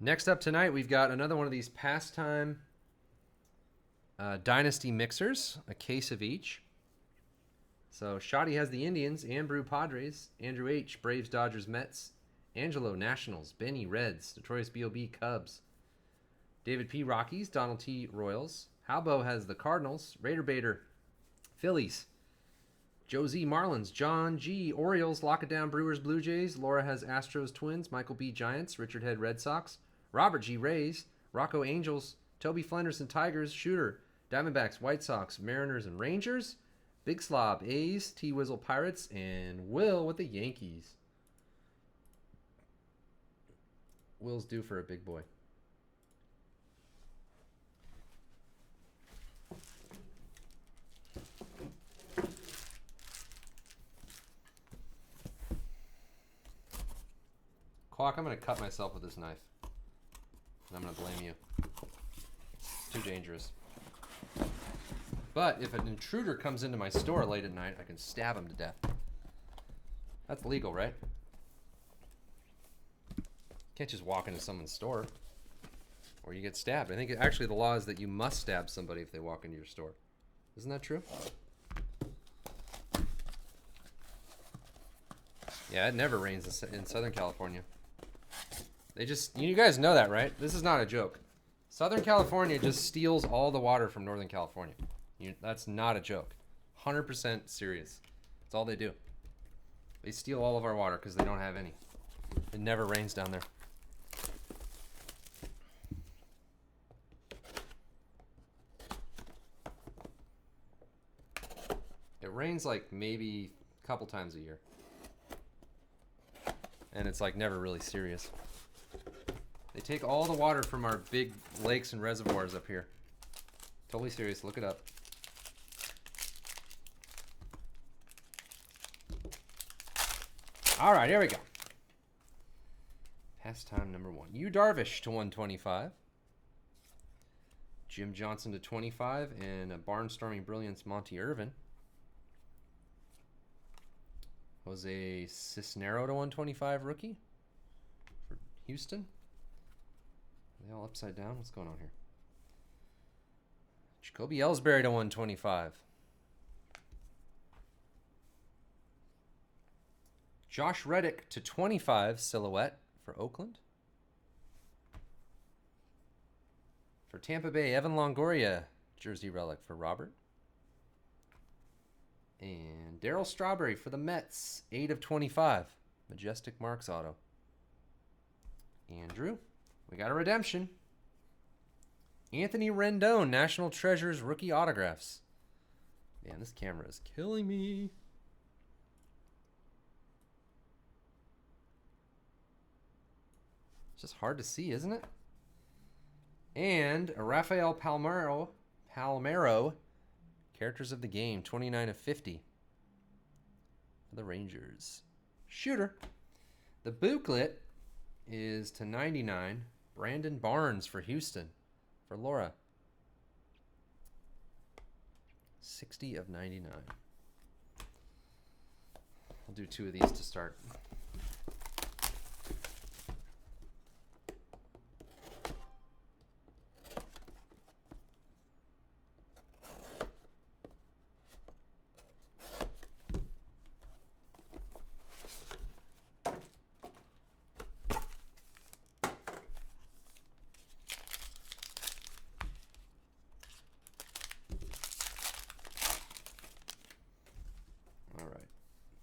Next up tonight, we've got another one of these Pastime Dynasty mixers, a case of each. So Shoddy has the Indians, Ambrew Padres, Andrew H. Braves, Dodgers, Mets, Angelo Nationals, Benny Reds, Detroit B.O.B. Cubs, David P. Rockies, Donald T. Royals, Halbo has the Cardinals, Raider Bader, Phillies, Joe Z. Marlins, John G. Orioles, Lock It Down Brewers, Blue Jays, Laura has Astros, Twins, Michael B. Giants, Richard Head Red Sox, Robert G. Rays, Rocco Angels, Toby Flenderson Tigers, Shooter, Diamondbacks, White Sox, Mariners, and Rangers, Big Slob A's, T. Wizzle Pirates, and Will with the Yankees. Will's due for a big boy. Clock, I'm going to cut myself with this knife. And I'm going to blame you. It's too dangerous. But if an intruder comes into my store late at night, I can stab him to death. That's legal, right? Can't just walk into someone's store or you get stabbed. I think actually the law is that you must stab somebody if they walk into your store. Isn't that true? Yeah, it never rains in Southern California. They just, you guys know that, right? This is not a joke. Southern California just steals all the water from Northern California. That's not a joke. 100% serious. That's all they do. They steal all of our water because they don't have any. It never rains down there. It rains like maybe a couple times a year. And it's like never really serious. They take all the water from our big lakes and reservoirs up here. Totally serious. Look it up. All right, here we go. Pastime number 1. Yu Darvish to 125. Jim Johnson to 25. And a barnstorming brilliance, Monty Irvin. Jose Cisnero to 125 rookie for Houston. Are they all upside down? What's going on here? Jacoby Ellsbury to 125. Josh Reddick to 25 silhouette for Oakland. For Tampa Bay, Evan Longoria jersey relic for Robert. And Darryl Strawberry for the Mets, 8 of 25. Majestic Marks auto. Andrew, we got a redemption. Anthony Rendon, National Treasures rookie autographs. Man, this camera is killing me. It's just hard to see, isn't it? And a Rafael Palmeiro, Characters of the Game, 29 of 50 for the Rangers. Shooter. The booklet is to 99. Brandon Barnes for Houston for Laura. 60 of 99. I'll do 2 of these to start.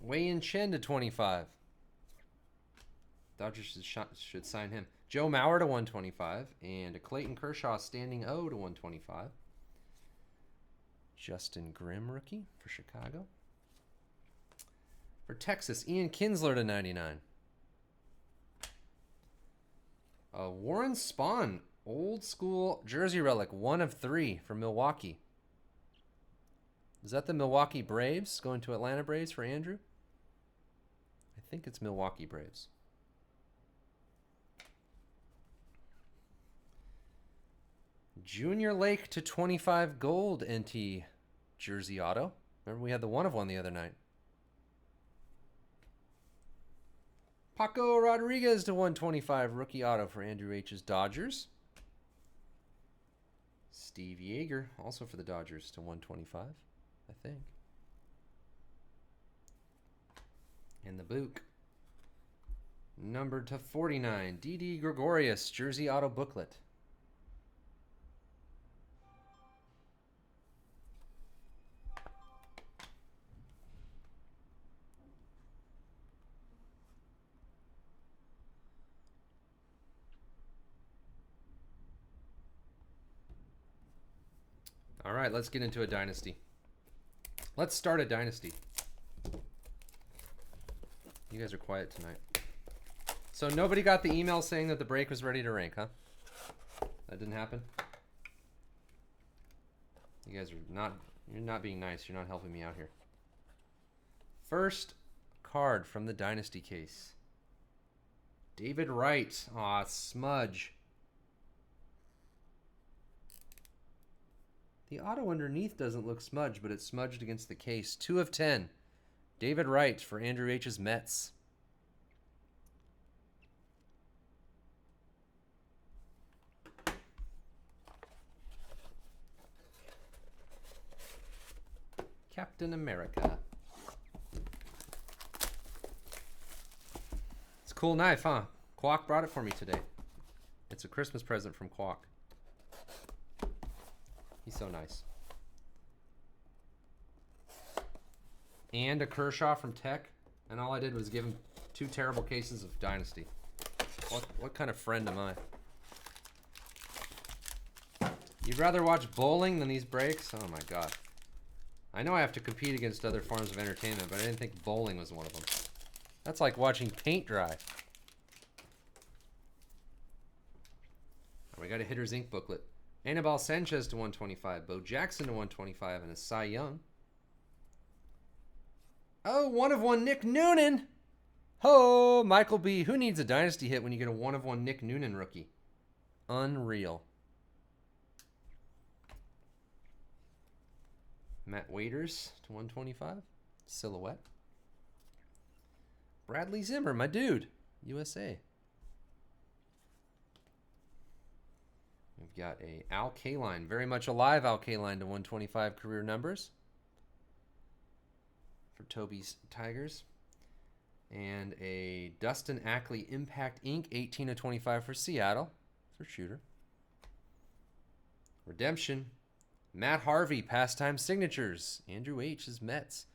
Wei-Yin Chen to 25. Dodgers should sign him. Joe Mauer to 125. And a Clayton Kershaw standing O to 125. Justin Grimm rookie for Chicago. For Texas, Ian Kinsler to 99. Warren Spahn, old school jersey relic, 1 of 3 for Milwaukee. Is that the Milwaukee Braves going to Atlanta Braves for Andrew? I think it's Milwaukee Braves. Junior Lake to 25 gold NT jersey auto. Remember we had the 1 of 1 the other night. Paco Rodriguez to 125. Rookie auto for Andrew H's Dodgers. Steve Yeager, also for the Dodgers, to 125, I think. And the Book. Numbered to 49. Didi Gregorius, Jersey Auto Booklet. All right, let's get into a Dynasty. Let's start a Dynasty. You guys are quiet tonight. So nobody got the email saying that the break was ready to rank, huh? That didn't happen? You guys are you're not being nice. You're not helping me out here. First card from the Dynasty case. David Wright. Aw, smudge. The auto underneath doesn't look smudged, but it's smudged against the case. 2 of 10. David Wright for Andrew H's Mets. Captain America. It's a cool knife, huh? Quack brought it for me today. It's a Christmas present from Quack. He's so nice. And a Kershaw from Tech. And all I did was give him 2 terrible cases of Dynasty. What kind of friend am I? You'd rather watch bowling than these breaks? Oh my god. I know I have to compete against other forms of entertainment, but I didn't think bowling was one of them. That's like watching paint dry. We got a Hitter's Ink booklet. Anibal Sanchez to 125. Bo Jackson to 125 and a Cy Young. Oh, 1 of 1 Nick Noonan. Ho, Michael B. Who needs a Dynasty hit when you get a 1 of 1 Nick Noonan rookie? Unreal. Matt Waiters to 125. Silhouette. Bradley Zimmer, my dude. USA. We've got a Al Kaline, very much alive Al Kaline to 125 career numbers for Toby's Tigers. And a Dustin Ackley Impact Ink, 18 of 25 for Seattle for Shooter. Redemption. Matt Harvey, Pastime Signatures. Andrew H's Mets.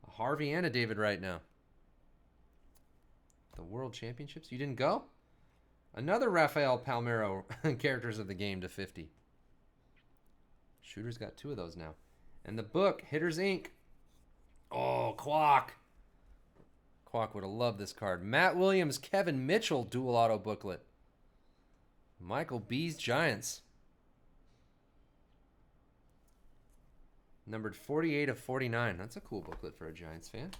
A Harvey and a David Wright now. The World Championships. You didn't go? Another Rafael Palmeiro, Characters of the Game to 50. Shooter's got 2 of those now. And the book, Hitter's Ink. Oh, Quack. Quack would have loved this card. Matt Williams, Kevin Mitchell, dual auto booklet. Michael B's Giants. Numbered 48 of 49. That's a cool booklet for a Giants fan.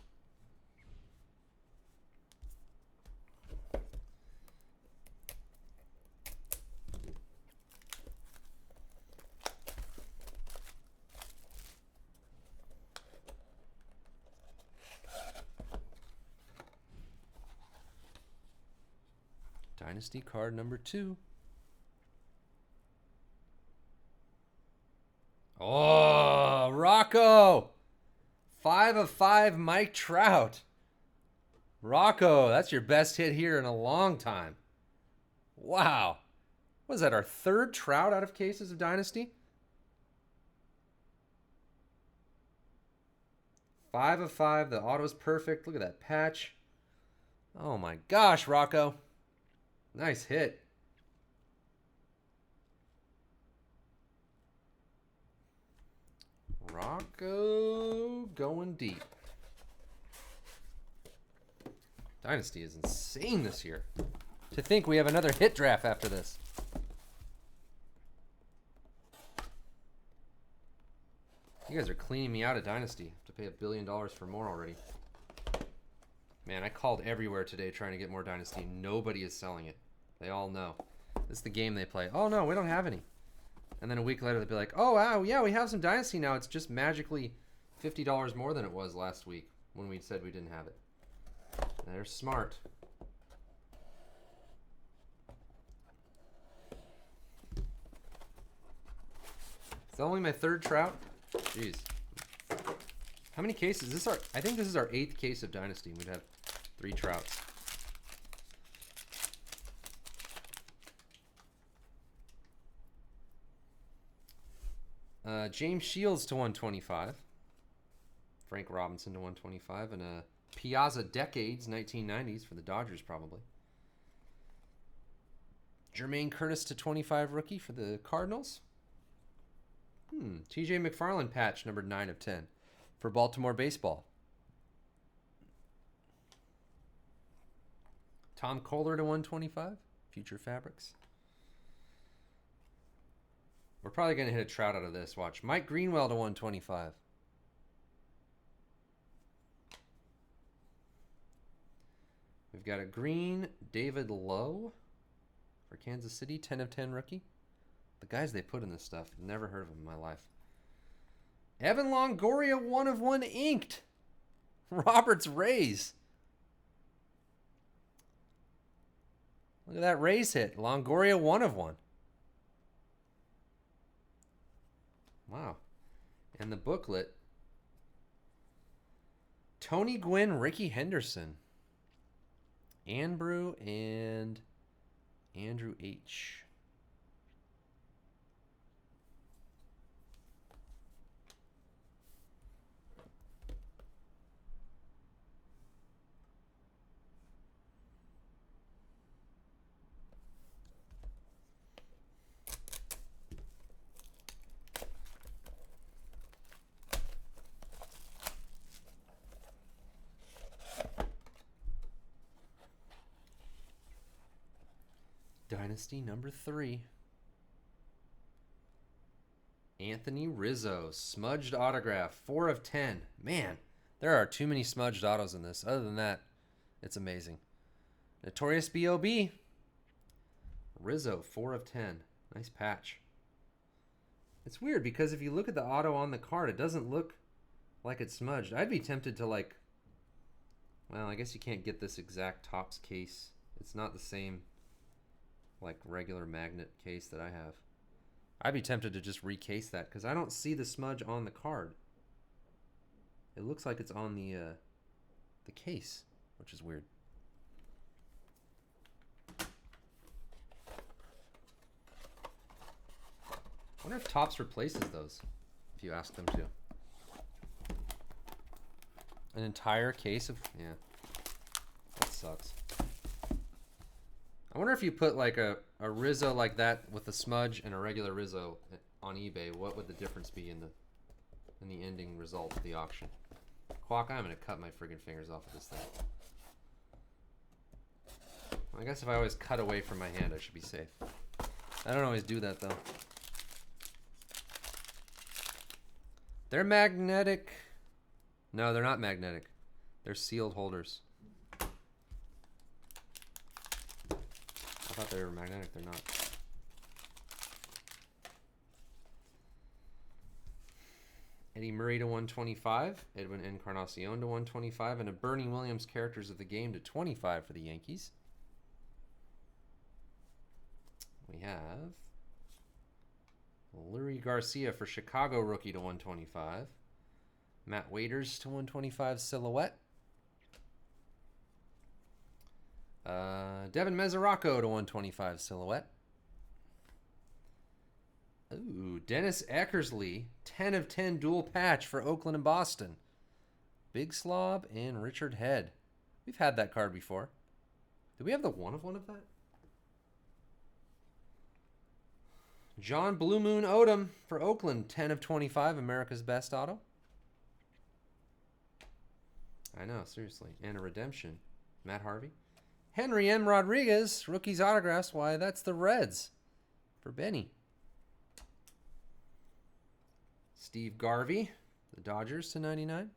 Dynasty card number 2. Oh, Rocco. 5 of 5 Mike Trout. Rocco, that's your best hit here in a long time. Wow. What is that, our 3rd Trout out of cases of Dynasty? 5 of 5. The auto's perfect. Look at that patch. Oh my gosh, Rocco. Nice hit. Rocco going deep. Dynasty is insane this year. To think we have another hit draft after this. You guys are cleaning me out of Dynasty. I have to pay $1 billion for more already. Man, I called everywhere today trying to get more Dynasty. Nobody is selling it. They all know. This is the game they play. Oh, no, we don't have any. And then a week later, they'll be like, oh, wow, yeah, we have some Dynasty now. It's just magically $50 more than it was last week when we said we didn't have it. They're smart. that only my third Trout? Jeez. How many cases? I think this is our 8th case of Dynasty. We'd have 3 Trouts. James Shields to 125. Frank Robinson to 125. And a Piazza Decades 1990s for the Dodgers, probably. Jermaine Curtis to 25 rookie for the Cardinals. TJ McFarland patch, numbered 9 of 10 for Baltimore baseball. Tom Kohler to 125, Future Fabrics. We're probably going to hit a Trout out of this. Watch. Mike Greenwell to 125. We've got a green David Lowe for Kansas City, 10 of 10 rookie. The guys they put in this stuff, never heard of them in my life. Evan Longoria, 1 of 1 inked. Roberts Rays. Look at that Rays hit. Longoria, 1 of 1. Wow. And the booklet. Tony Gwynn, Ricky Henderson. Anbrew and Andrew H. Dynasty number 3. Anthony Rizzo, smudged autograph, 4 of 10. Man, there are too many smudged autos in this. Other than that, it's amazing. Notorious B.O.B. Rizzo, 4 of 10. Nice patch. It's weird because if you look at the auto on the card, it doesn't look like it's smudged. I'd be tempted to like, well, I guess you can't get this exact Topps case. It's not the same like regular magnet case that I have. I'd be tempted to just recase that because I don't see the smudge on the card. It looks like it's on the case, which is weird. I wonder if Topps replaces those, if you ask them to. An entire case of, yeah, that sucks. I wonder if you put like a Rizzo like that with a smudge and a regular Rizzo on eBay, what would the difference be in the ending result of the auction? Quack, I'm gonna cut my friggin' fingers off of this thing. I guess if I always cut away from my hand, I should be safe. I don't always do that though. They're magnetic. No, they're not magnetic. They're sealed holders. I thought they were magnetic. They're not. Eddie Murray to 125. Edwin Encarnacion to 125. And a Bernie Williams Characters of the Game to 25 for the Yankees. We have Lurie Garcia for Chicago, rookie to 125. Matt Waiters to 125 silhouette. Devin Mesoraco to 125 silhouette. Ooh, Dennis Eckersley, 10 of 10 dual patch for Oakland and Boston. Big Slob and Richard Head. We've had that card before. Did we have the 1 of 1 of that? John Blue Moon Odom for Oakland, 10 of 25, America's Best Auto. I know, seriously. And a redemption. Matt Harvey. Henry M. Rodriguez, rookies autographs. Why, that's the Reds for Benny. Steve Garvey, the Dodgers to 99.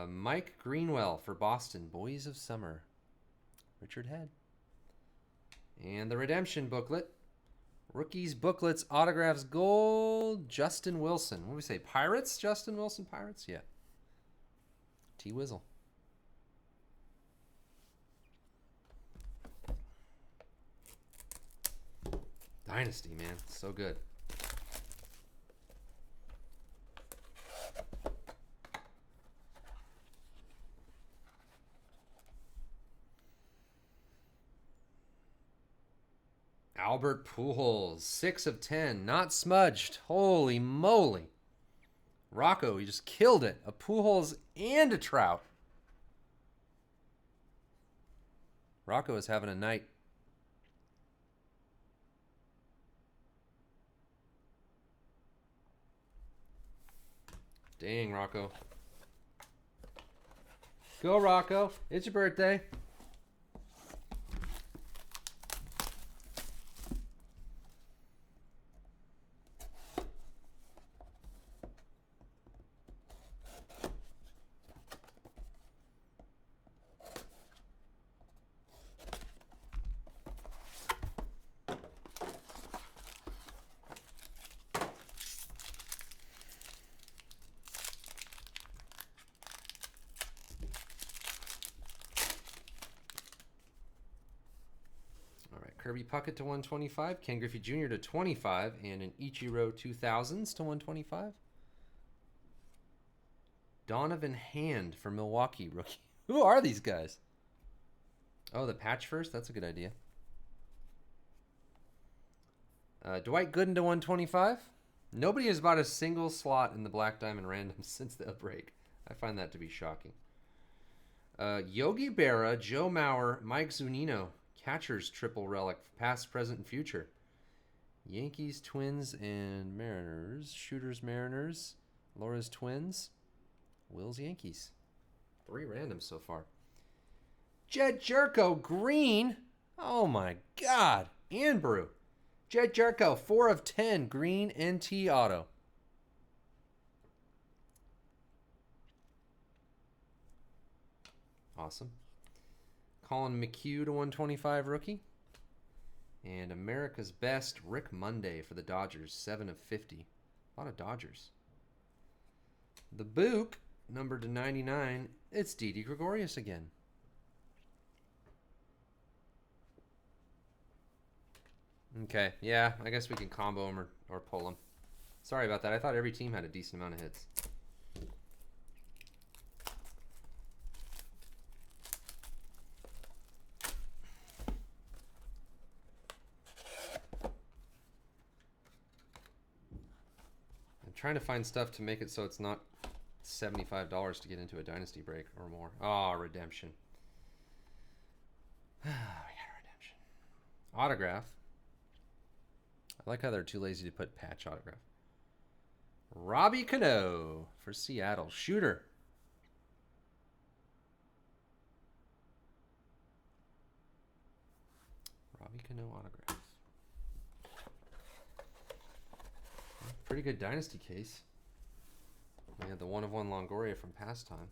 Mike Greenwell for Boston, Boys of Summer. Richard Head. And the redemption booklet. Rookies booklets, autographs, gold. Justin Wilson. What do we say? Pirates? Justin Wilson, Pirates? Yeah. T-Wizzle. Dynasty, man. So good. Albert Pujols, 6 of 10, not smudged. Holy moly. Rocco, he just killed it. A Pujols and a Trout. Rocco is having a night. Dang, Rocco. Go, Rocco. It's your birthday. Kirby Puckett to 125, Ken Griffey Jr. to 25, and an Ichiro 2000s to 125. Donovan Hand for Milwaukee, rookie. Who are these guys? Oh, the patch first? That's a good idea. Dwight Gooden to 125. Nobody has bought a single slot in the Black Diamond Random since the break. I find that to be shocking. Yogi Berra, Joe Mauer, Mike Zunino. Catcher's triple relic, past, present, and future. Yankees, Twins, and Mariners. Shooters, Mariners. Laura's Twins. Will's Yankees. 3 randoms so far. Jed Jerko, green. Oh my God. And Brew. Jed Jerko, 4 of 10, green NT auto. Awesome. Colin McHugh to 125 rookie. And America's Best, Rick Monday for the Dodgers, 7 of 50. A lot of Dodgers. The Book, numbered to 99. It's Didi Gregorius again. Okay, yeah, I guess we can combo him or pull him. Sorry about that. I thought every team had a decent amount of hits. Trying to find stuff to make it so it's not $75 to get into a Dynasty break or more. Oh, redemption. We got a redemption. Autograph. I like how they're too lazy to put patch autograph. Robbie Cano for Seattle. Shooter. Robbie Cano autograph. Pretty good Dynasty case. We had the 1/1 Longoria from Pastime.